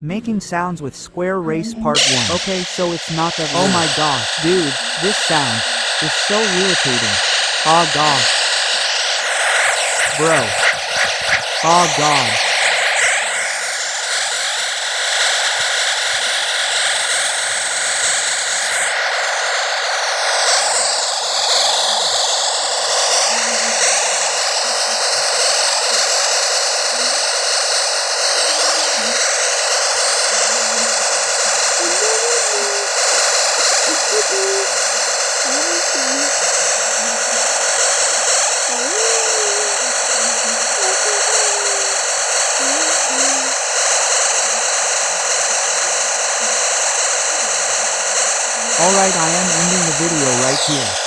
Making sounds with Square Race Part 1. Okay, so it's not that. Oh my gosh, dude, this sound is so irritating. Oh gosh. Bro. Oh god. Alright, I am ending the video right here.